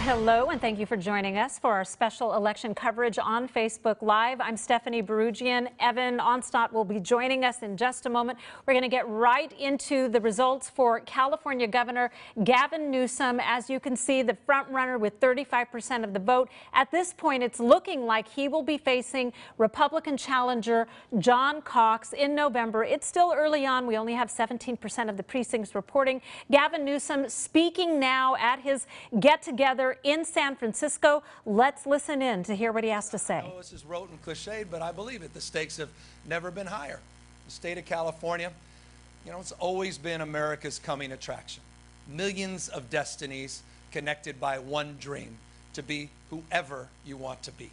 Hello, and thank you for joining us for our special election coverage on Facebook Live. I'm Stephanie Berugian. Evan Onstott will be joining us in just a moment. We're going to get right into the results for California Governor Gavin Newsom. As you can see, the front runner with 35% of the vote. At this point, it's looking like he will be facing Republican challenger John Cox in November. It's still early on. We only have 17% of the precincts reporting. Gavin Newsom speaking now at his get-together in San Francisco. Let's listen in to hear what he has to say. I know this is rote and cliched, but I believe it. The stakes have never been higher. The state of California, you know, it's always been America's coming attraction. Millions of destinies connected by one dream, to be whoever you want to be.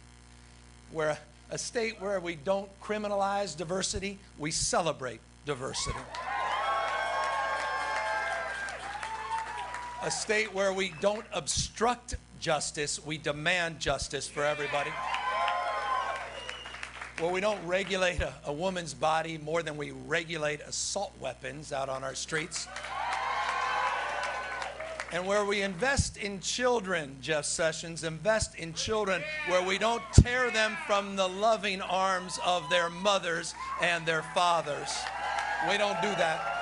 We're a state where we don't criminalize diversity, we celebrate diversity. A state where we don't obstruct justice, we demand justice for everybody. Where we don't regulate a woman's body more than we regulate assault weapons out on our streets. And where we invest in children, Jeff Sessions, invest in children where we don't tear them from the loving arms of their mothers and their fathers. We don't do that.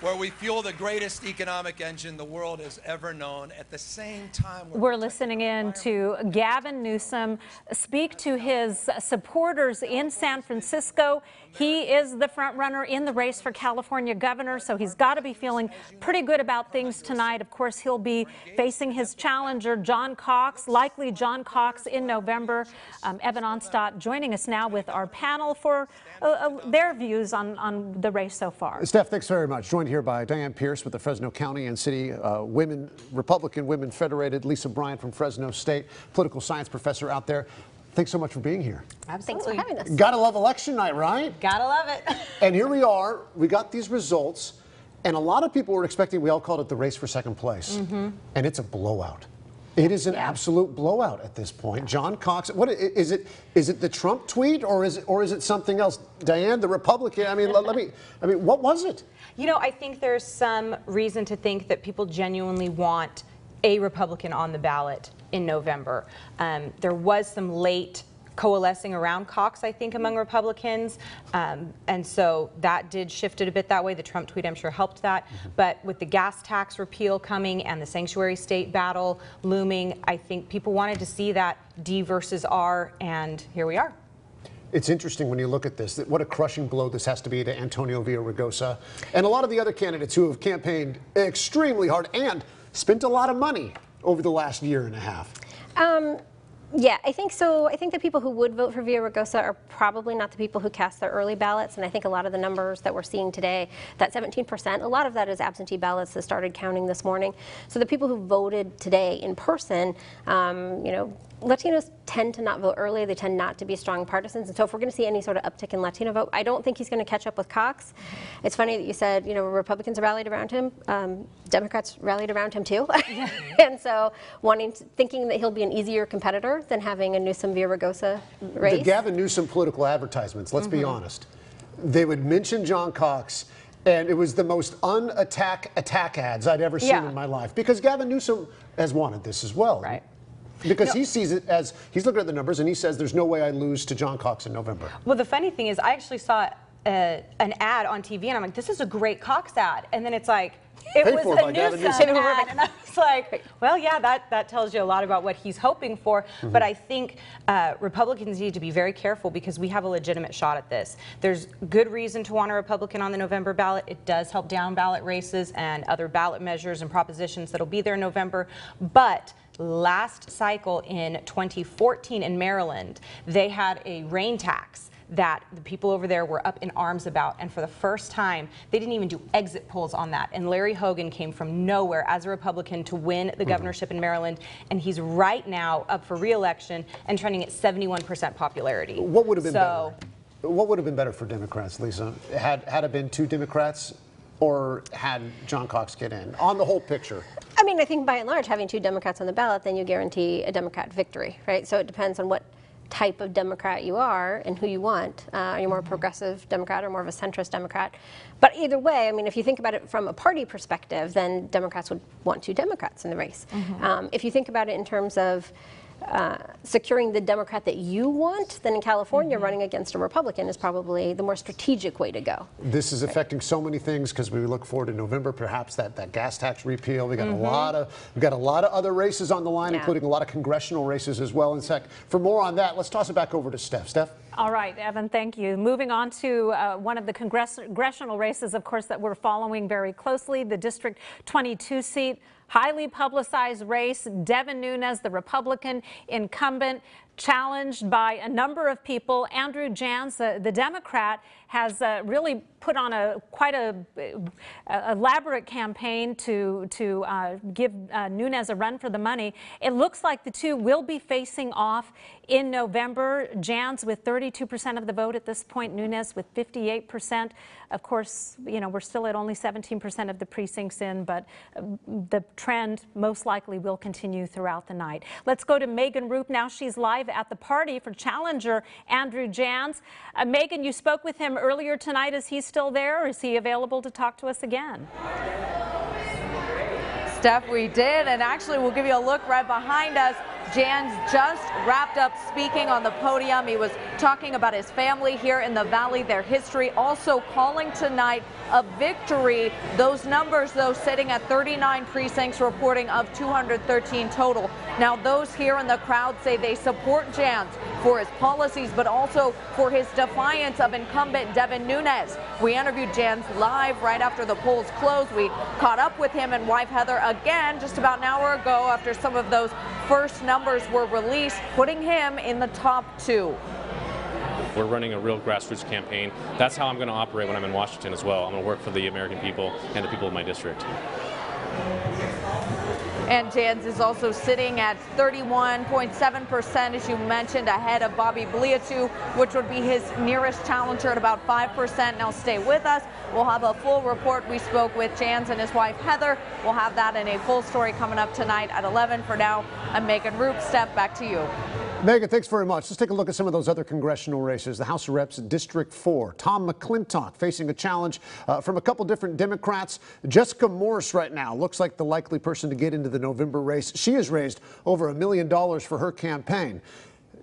Where we fuel the greatest economic engine the world has ever known. At the same time, we're listening in to Gavin Newsom speak to his supporters in San Francisco. He is the front runner in the race for California governor, so he's got to be feeling pretty good about things tonight. Of course, he'll be facing his challenger, John Cox, likely John Cox in November. Evan Onstott joining us now with our panel for their views on the race so far. Steph, thanks very much. Joined here by Diane Pierce with the Fresno County and City Republican Women Federated, Lisa Bryant from Fresno State, political science professor out there. Thanks so much for being here. Absolutely. Thanks for having us. Gotta love election night, right? Gotta love it. And here we are. We got these results, and a lot of people were expecting, we all called it the race for second place, and it's a blowout. It is an absolute blowout at this point. John Cox, what is it? Is it the Trump tweet, or is it something else? Diane, the Republican. I mean, what was it? You know, I think there's some reason to think that people genuinely want a Republican on the ballot in November. There was some late coalescing around Cox, I think, among Republicans. And so that did shift it a bit that way. The Trump tweet, I'm sure, helped that. But with the gas tax repeal coming and the sanctuary state battle looming, I think people wanted to see that D versus R, and here we are. It's interesting when you look at this, that what a crushing blow this has to be to Antonio Villaraigosa and a lot of the other candidates who have campaigned extremely hard and spent a lot of money over the last year and a half. Yeah, I think so. I think the people who would vote for Villaraigosa are probably not the people who cast their early ballots, and I think a lot of the numbers that we're seeing today, that 17%, a lot of that is absentee ballots that started counting this morning. So the people who voted today in person, you know, Latinos tend to not vote early. They tend not to be strong partisans. And so if we're going to see any sort of uptick in Latino vote, I don't think he's going to catch up with Cox. It's funny that you said, you know, Republicans rallied around him. Democrats rallied around him too. And so thinking that he'll be an easier competitor than having a Newsom-Villaraigosa race. The Gavin Newsom political advertisements, let's be honest, they would mention John Cox, and it was the most attack ads I'd ever seen in my life, because Gavin Newsom has wanted this as well. Right. Because he sees it as, he's looking at the numbers and he says there's no way I lose to John Cox in November. Well, the funny thing is I actually saw an ad on TV and I'm like, this is a great Cox ad. And then it's like, it was a Newsom ad. And I was like, well, yeah, that tells you a lot about what he's hoping for. But I think Republicans need to be very careful because we have a legitimate shot at this. There's good reason to want a Republican on the November ballot. It does help down ballot races and other ballot measures and propositions that'll be there in November. But last cycle in 2014 in Maryland, they had a rain tax that the people over there were up in arms about, and for the first time they didn't even do exit polls on that, and Larry Hogan came from nowhere as a Republican to win the governorship in Maryland, and he's right now up for re-election and trending at 71% popularity. What would have been better? What would have been better for Democrats, Lisa? Had it been two Democrats, or had John Cox get in on the whole picture? I mean, I think by and large, having two Democrats on the ballot, then you guarantee a Democrat victory, right? So it depends on what type of Democrat you are and who you want. Are you more progressive Democrat or more of a centrist Democrat? But either way, I mean, if you think about it from a party perspective, then Democrats would want 2 Democrats in the race. If you think about it in terms of securing the Democrat that you want, then in California, running against a Republican is probably the more strategic way to go. This is affecting so many things because we look forward to November, perhaps that gas tax repeal. We got we've got a lot of other races on the line, including a lot of congressional races as well. In fact, for more on that, let's toss it back over to Steph. Steph? All right, Evan, thank you. Moving on to one of the congressional races, of course, that we're following very closely, the District 22 seat. Highly publicized race. Devin Nunes, the Republican incumbent, challenged by a number of people. Andrew Janz, the Democrat, has really put on quite a elaborate campaign to give Nunes a run for the money. It looks like the two will be facing off in November. Janz with 32% of the vote at this point, Nunes with 58%. Of course, you know, we're still at only 17% of the precincts in, but the trend most likely will continue throughout the night. Let's go to Megan Roop now. She's live at the party for challenger Andrew Janz. Megan, you spoke with him earlier tonight. Is he still there, or is he available to talk to us again? Steph, we did, and actually we'll give you a look right behind us. Janz just wrapped up speaking on the podium. He was talking about his family here in the Valley, their history, also calling tonight a victory. Those numbers, though, sitting at 39 precincts, reporting of 213 total. Now, those here in the crowd say they support Janz for his policies, but also for his defiance of incumbent Devin Nunes. We interviewed Janz live right after the polls closed. We caught up with him and wife Heather again just about an hour ago after some of those first numbers were released, putting him in the top 2. We're running a real grassroots campaign. That's how I'm going to operate when I'm in Washington as well. I'm going to work for the American people and the people of my district. And Janz is also sitting at 31.7%, as you mentioned, ahead of Bobby Bliatu, which would be his nearest challenger at about 5%. Now stay with us. We'll have a full report. We spoke with Janz and his wife, Heather. We'll have that in a full story coming up tonight at 11. For now, I'm Megan Roop. Steph, back to you. Megan, thanks very much. Let's take a look at some of those other congressional races. The House of Reps, District 4. Tom McClintock facing a challenge from a couple different Democrats. Jessica Morse right now looks like the likely person to get into the November race. She has raised over $1 million for her campaign.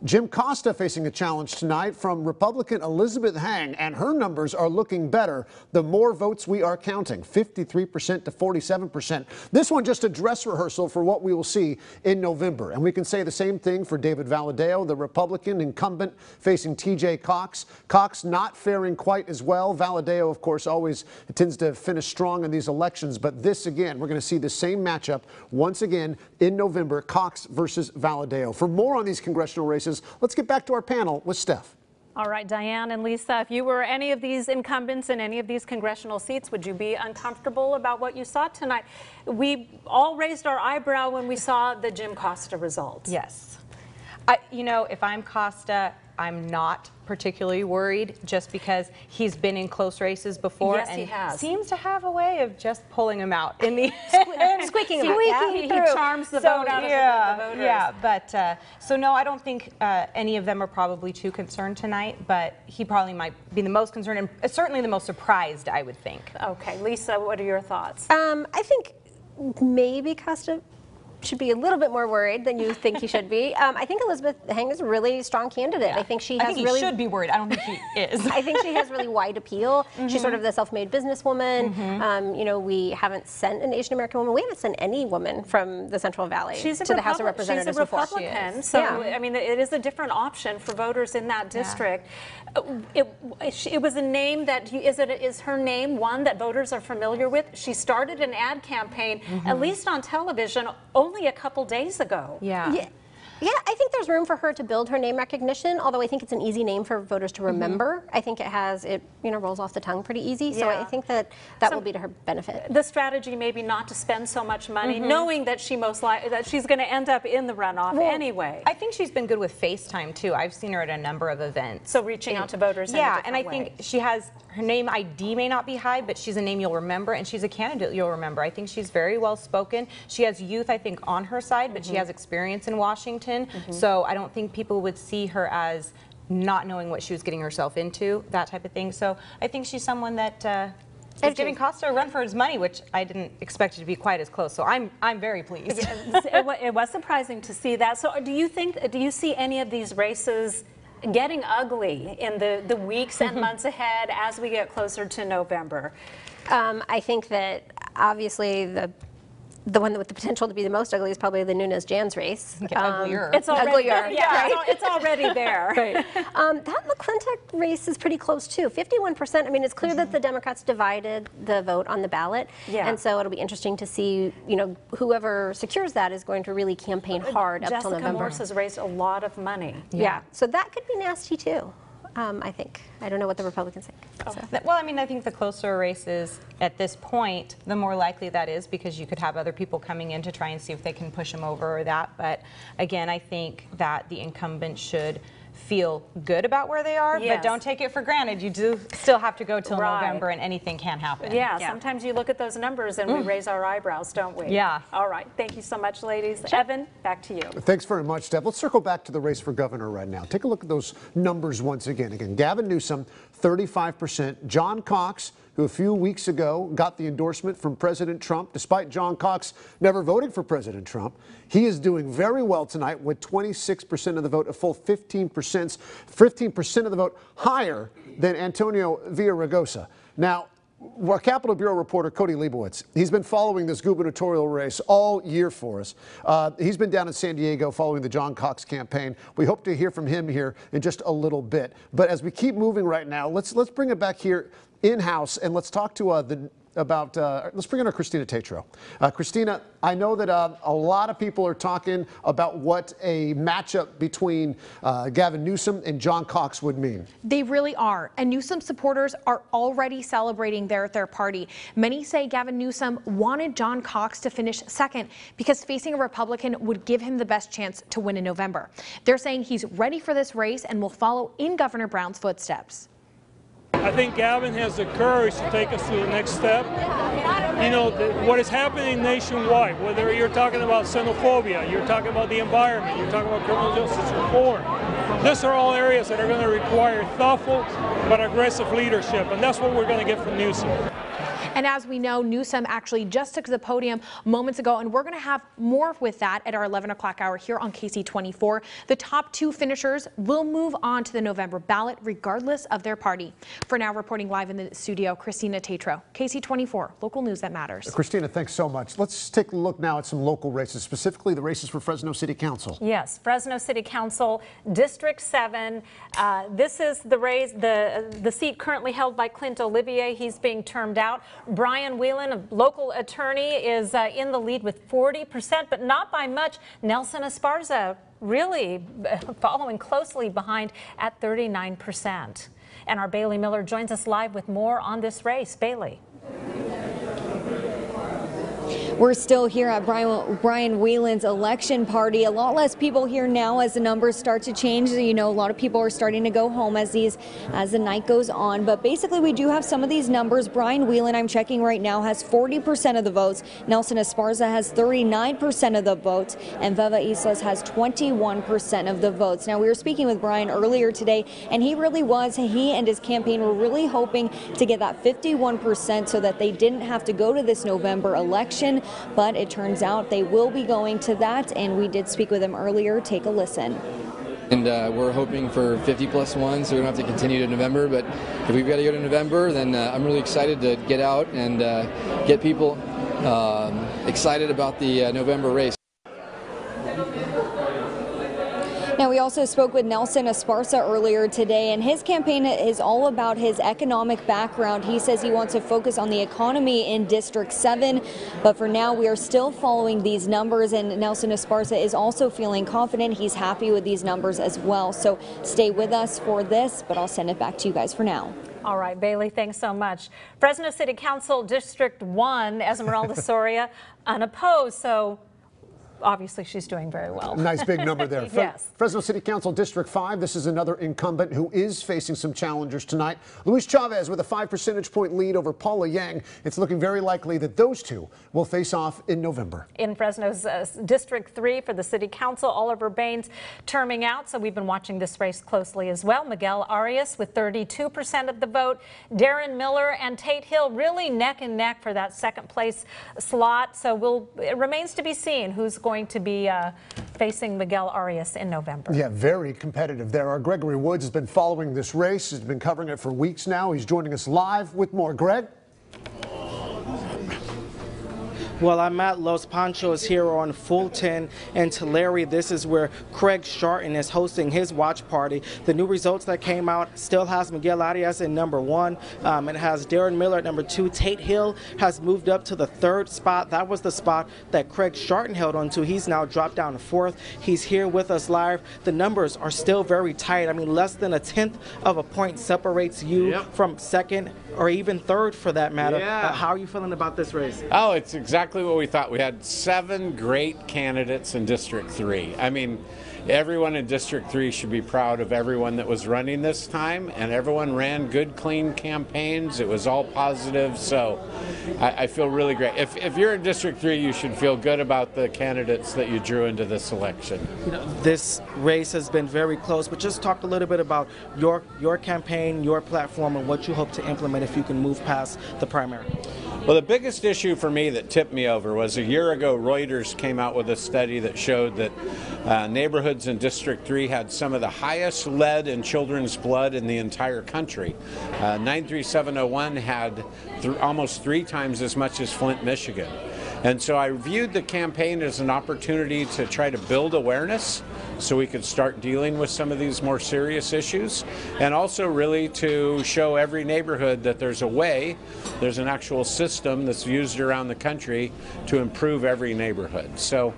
Jim Costa facing a challenge tonight from Republican Elizabeth Hang, and her numbers are looking better the more votes we are counting, 53% to 47%. This one just a dress rehearsal for what we will see in November. And we can say the same thing for David Valadao, the Republican incumbent facing TJ Cox. Cox not faring quite as well. Valadao, of course, always tends to finish strong in these elections. But this, again, we're going to see the same matchup once again in November, Cox versus Valadao. For more on these congressional races, let's get back to our panel with Steph. All right, Diane and Lisa, if you were any of these incumbents in any of these congressional seats, would you be uncomfortable about what you saw tonight? We all raised our eyebrow when we saw the Jim Costa results. Yes. You know, if I'm Costa, I'm not particularly worried just because he's been in close races before. Yes, and he has. Seems to have a way of just pulling him out in the Squeaking him out. Yeah, he charms the vote out of the voters. Yeah, but so no, I don't think any of them are probably too concerned tonight, but he probably might be the most concerned and certainly the most surprised, I would think. Okay, Lisa, what are your thoughts? I think maybe Costa should be a little bit more worried than you think he should be. I think Elizabeth Hang is a really strong candidate. Yeah. I think she I has think really he should be worried. I don't think he is. I think she has really wide appeal. She's sort of the self-made businesswoman. You know, we haven't sent an Asian American woman. We haven't sent any woman from the Central Valley to the House of Representatives she's a before. Republican, so I mean, it is a different option for voters in that district. It was a name that is her name one that voters are familiar with. She started an ad campaign, at least on television, only a couple days ago. Yeah, I think there's room for her to build her name recognition, although I think it's an easy name for voters to remember. I think it rolls off the tongue pretty easy, so I think that will be to her benefit. The strategy maybe not to spend so much money, knowing that she's going to end up in the runoff anyway. I think she's been good with FaceTime too. I've seen her at a number of events. So reaching out to voters in a different and I way. think she has her name ID may not be high, but she's a name you'll remember, and she's a candidate you'll remember. I think she's very well spoken. She has youth, I think, on her side, but she has experience in Washington. So I don't think people would see her as not knowing what she was getting herself into, that type of thing. So I think she's someone that is giving Costa a run for his money, which I didn't expect it to be quite as close. So I'm very pleased. It was surprising to see that. So do you see any of these races getting ugly in the weeks and months ahead as we get closer to November? I think that obviously the one with the potential to be the most ugly is probably the Nunes-Jans race. Uglier. It's already Uglier, yeah, it's already there. Right. That McClintock race is pretty close too. 51%. I mean, it's clear that the Democrats divided the vote on the ballot, and so it'll be interesting to see. You know, whoever secures that is going to really campaign hard up till November. Jessica Morse has raised a lot of money. Yeah. So that could be nasty too. I think. I don't know what the Republicans think. So. Well, I mean, I think the closer a race is at this point, the more likely that is, because you could have other people coming in to try and see if they can push them over or that. But again, I think that the incumbent should feel good about where they are, but don't take it for granted. You do still have to go till November, and anything can happen. Yeah, sometimes you look at those numbers and we raise our eyebrows, don't we? Yeah. All right. Thank you so much, ladies. Evan, back to you. Thanks very much, Steph. Let's circle back to the race for governor right now. Take a look at those numbers once again. Gavin Newsom, 35%. John Cox, who a few weeks ago got the endorsement from President Trump, despite John Cox never voting for President Trump. He is doing very well tonight with 26% of the vote, a full 15% of the vote higher than Antonio Villaraigosa. Now, our Capitol Bureau reporter Cody Leibowitz, he's been following this gubernatorial race all year for us. He's been down in San Diego following the John Cox campaign. We hope to hear from him here in just a little bit. But as we keep moving right now, let's bring it back here in-house, and let's talk to let's bring in our Christina Tetreault. Christina, I know that a lot of people are talking about what a matchup between Gavin Newsom and John Cox would mean. They really are, and Newsom supporters are already celebrating there at their party. Many say Gavin Newsom wanted John Cox to finish second because facing a Republican would give him the best chance to win in November. They're saying he's ready for this race and will follow in Governor Brown's footsteps. I think Gavin has the courage to take us to the next step. You know, what is happening nationwide, whether you're talking about xenophobia, you're talking about the environment, you're talking about criminal justice reform, these are all areas that are going to require thoughtful but aggressive leadership, and that's what we're going to get from Newsom. And as we know, Newsom actually just took the podium moments ago, and we're going to have more with that at our 11 o'clock hour here on KC24. The top two finishers will move on to the November ballot regardless of their party. For now, reporting live in the studio, Christina Tetreault, KC24, local news that matters. Christina, thanks so much. Let's take a look now at some local races, specifically the races for Fresno City Council. Yes, Fresno City Council, District 7. This is the race, the seat currently held by Clint Olivier. He's being termed out. Brian Whelan, a local attorney, is in the lead with 40%, but not by much. Nelson Esparza really following closely behind at 39%. And our Bailey Miller joins us live with more on this race. Bailey. We're still here at Brian Whelan's election party. A lot less people here now as the numbers start to change. You know, a lot of people are starting to go home as the night goes on. But basically, we do have some of these numbers. Brian Whelan, I'm checking right now, has 40% of the votes. Nelson Esparza has 39% of the votes, and Veva Islas has 21% of the votes. Now, we were speaking with Brian earlier today, and he and his campaign were really hoping to get that 51% so that they didn't have to go to this November election. But it turns out they will be going to that, and we did speak with him earlier. Take a listen. And we're hoping for 50 plus one, so we don't have to continue to November. But if we've got to go to November, then I'm really excited to get out and get people excited about the November race. Now, we also spoke with Nelson Esparza earlier today, and his campaign is all about his economic background. He says he wants to focus on the economy in District 7, but for now, we are still following these numbers, and Nelson Esparza is also feeling confident. He's happy with these numbers as well. So stay with us for this, but I'll send it back to you guys for now. All right, Bailey, thanks so much. Fresno City Council District 1, Esmeralda Soria, unopposed. So obviously she's doing very well. Nice big number there. Yes. Fresno City Council District 5, this is another incumbent who is facing some challengers tonight. Luis Chavez with a 5 percentage point lead over Paula Yang. It's looking very likely that those two will face off in November. In Fresno's District 3 for the City Council, Oliver Baines terming out, so we've been watching this race closely as well. Miguel Arias with 32% of the vote. Darren Miller and Tate Hill really neck and neck for that second place slot. So it remains to be seen who's going to be facing Miguel Arias in November. Yeah, very competitive there. Our Gregory Woods has been following this race. He's been covering it for weeks now. He's joining us live with more. Greg? Well, I'm at Los Panchos here on Fulton and Tulare. This is where Craig Sharton is hosting his watch party. The new results that came out still has Miguel Arias in number 1. It has Darren Miller at number 2. Tate Hill has moved up to the 3rd spot. That was the spot that Craig Sharton held on to. He's now dropped down to 4th. He's here with us live. The numbers are still very tight. I mean, less than a 1/10 of a point separates you from 2nd or even 3rd for that matter. How are you feeling about this race? Oh, it's exactly what we thought. We had 7 great candidates in District 3. I mean, everyone in District 3 should be proud of everyone that was running this time, and everyone ran good, clean campaigns. It was all positive, so I feel really great. If you're in District 3, you should feel good about the candidates that you drew into this election. You know, this race has been very close, but just talk a little bit about your campaign, your platform, and what you hope to implement if you can move past the primary. Well, the biggest issue for me that tipped me over was a year ago Reuters came out with a study that showed that neighborhoods in District 3 had some of the highest lead in children's blood in the entire country. 93701 had almost 3 times as much as Flint, Michigan. And so I viewed the campaign as an opportunity to try to build awareness so we could start dealing with some of these more serious issues, and also really to show every neighborhood that there's a way, there's an actual system that's used around the country to improve every neighborhood. So,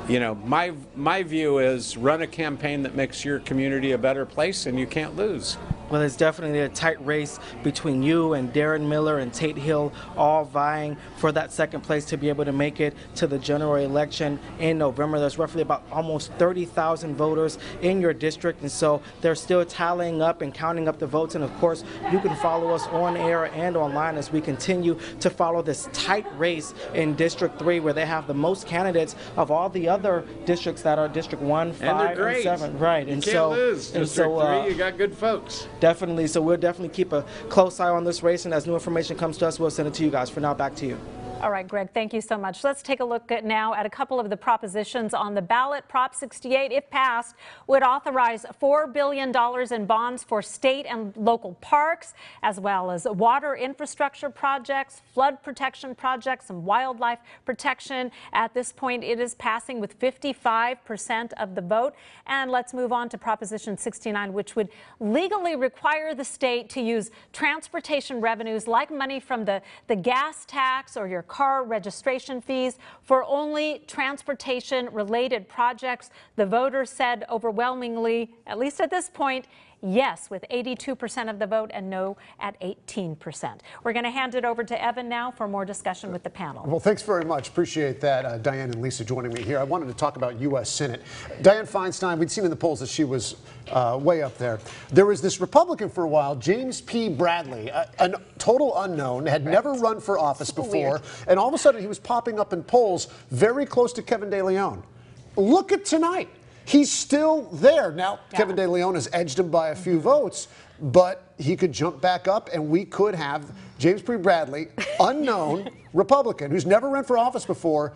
you know, my view is run a campaign that makes your community a better place and you can't lose. Well, it's definitely a tight race between you and Darren Miller and Tate Hill, all vying for that 2nd place to be able to make it to the general election in November. There's roughly about almost 30,000 voters in your district, and so they're still tallying up and counting up the votes. And of course, you can follow us on air and online as we continue to follow this tight race in District 3, where they have the most candidates of all the other districts that are District 1, 5, and 7. Right, you can't lose. District 3, you got good folks. Definitely. So we'll definitely keep a close eye on this race, and as new information comes to us, we'll send it to you guys. For now, back to you. All right, Greg, thank you so much. Let's take a look now at a couple of the propositions on the ballot. Prop 68, if passed, would authorize $4 billion in bonds for state and local parks, as well as water infrastructure projects, flood protection projects, and wildlife protection. At this point, it is passing with 55% of the vote. And let's move on to Proposition 69, which would legally require the state to use transportation revenues like money from the gas tax or your car registration fees for only transportation-related projects. The voters said overwhelmingly, at least at this point, yes, with 82% of the vote, and no at 18%. We're going to hand it over to Evan now for more discussion with the panel. Well, thanks very much. Appreciate that, Diane and Lisa joining me here. I wanted to talk about U.S. Senate. Dianne Feinstein, we'd seen in the polls that she was way up there. There was this Republican for a while, James P. Bradley, a total unknown, had never run for office before, and all of a sudden he was popping up in polls very close to Kevin De Leon. Look at tonight. He's still there. Now, Kevin De Leon has edged him by a few votes, but he could jump back up, and we could have James P. Bradley, unknown Republican, who's never run for office before,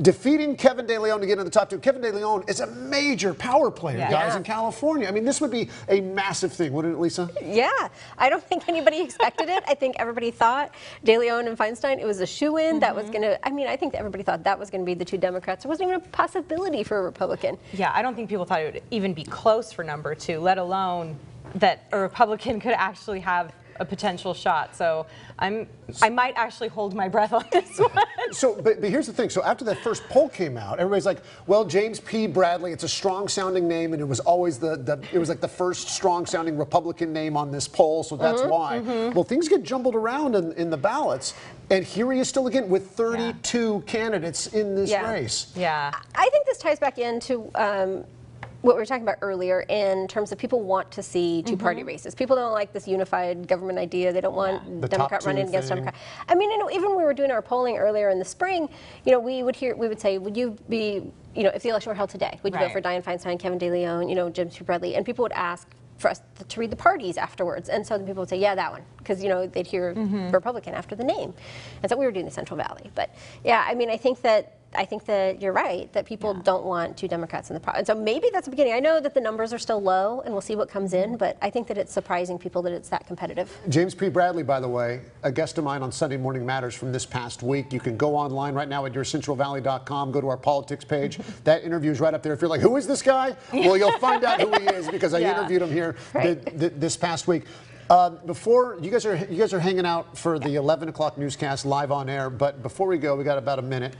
defeating Kevin De Leon to get in the top 2. Kevin De Leon is a major power player, guys, in California. I mean, this would be a massive thing, wouldn't it, Lisa? Yeah. I don't think anybody expected it. I think everybody thought De Leon and Feinstein, it was a shoo-in. That was going to, I mean, I think that everybody thought that was going to be the 2 Democrats. There wasn't even a possibility for a Republican. Yeah, I don't think people thought it would even be close for number 2, let alone that a Republican could actually have a potential shot. So I might actually hold my breath on this one. So, but here's the thing. So after that first poll came out, everybody's like, well, James P. Bradley, it's a strong sounding name, and it was always it was like the first strong sounding Republican name on this poll, so that's why. Well, things get jumbled around in the ballots, and here he is still again with 32 candidates in this race. Yeah. I think this ties back into what we were talking about earlier in terms of people want to see two-party races. People don't like this unified government idea. They don't want Democrat running against Democrat. I mean, even when we were doing our polling earlier in the spring, we would say, would you be, if the election were held today, would you vote for Dianne Feinstein, Kevin De Leon, James P. Bradley? And people would ask for us to read the parties afterwards. And so the people would say, yeah, that one. Because, they'd hear Republican after the name. And so we were doing the Central Valley. But yeah, I mean, I think that you're right, that people don't want two Democrats in the province. And so maybe that's the beginning. I know that the numbers are still low, and we'll see what comes in, but I think that it's surprising people that it's that competitive. James P. Bradley, by the way, a guest of mine on Sunday Morning Matters from this past week. You can go online right now at yourcentralvalley.com, go to our politics page. That interview is right up there. If you're like, who is this guy? Well, you'll find out who he is because I interviewed him here this past week. Before you guys are hanging out for the 11 o'clock newscast live on air, but before we go, we got about a minute.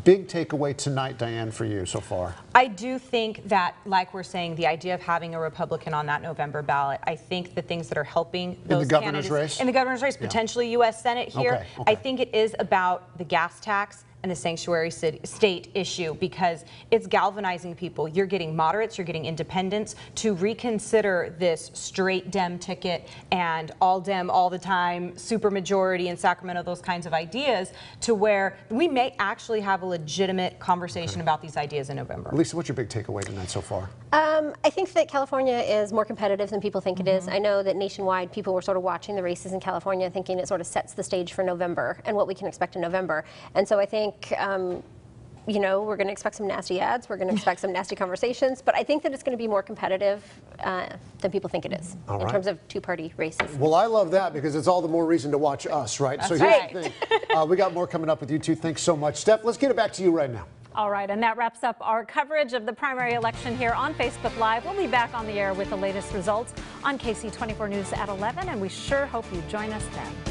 Big takeaway tonight, Dianne, for you so far. I do think that, like we're saying, the idea of having a Republican on that November ballot, I think the things that are helping those candidates in the governor's race, potentially U.S. Senate here, I think it is about the gas tax and the sanctuary state issue, because it's galvanizing people. You're getting moderates, you're getting independents to reconsider this straight Dem ticket and all Dem all the time, supermajority in Sacramento, those kinds of ideas, to where we may actually have a legitimate conversation about these ideas in November. Lisa, what's your big takeaway tonight so far? I think that California is more competitive than people think it is. I know that nationwide people were sort of watching the races in California thinking it sort of sets the stage for November and what we can expect in November. And so I think we're going to expect some nasty ads. We're going to expect some nasty conversations. But I think that it's going to be more competitive than people think it is in terms of two-party races. Well, I love that because it's all the more reason to watch us, right? So here's the thing. We got more coming up with you two. Thanks so much. Steph, let's get it back to you right now. All right, and that wraps up our coverage of the primary election here on Facebook Live. We'll be back on the air with the latest results on KC24 News at 11, and we sure hope you join us then.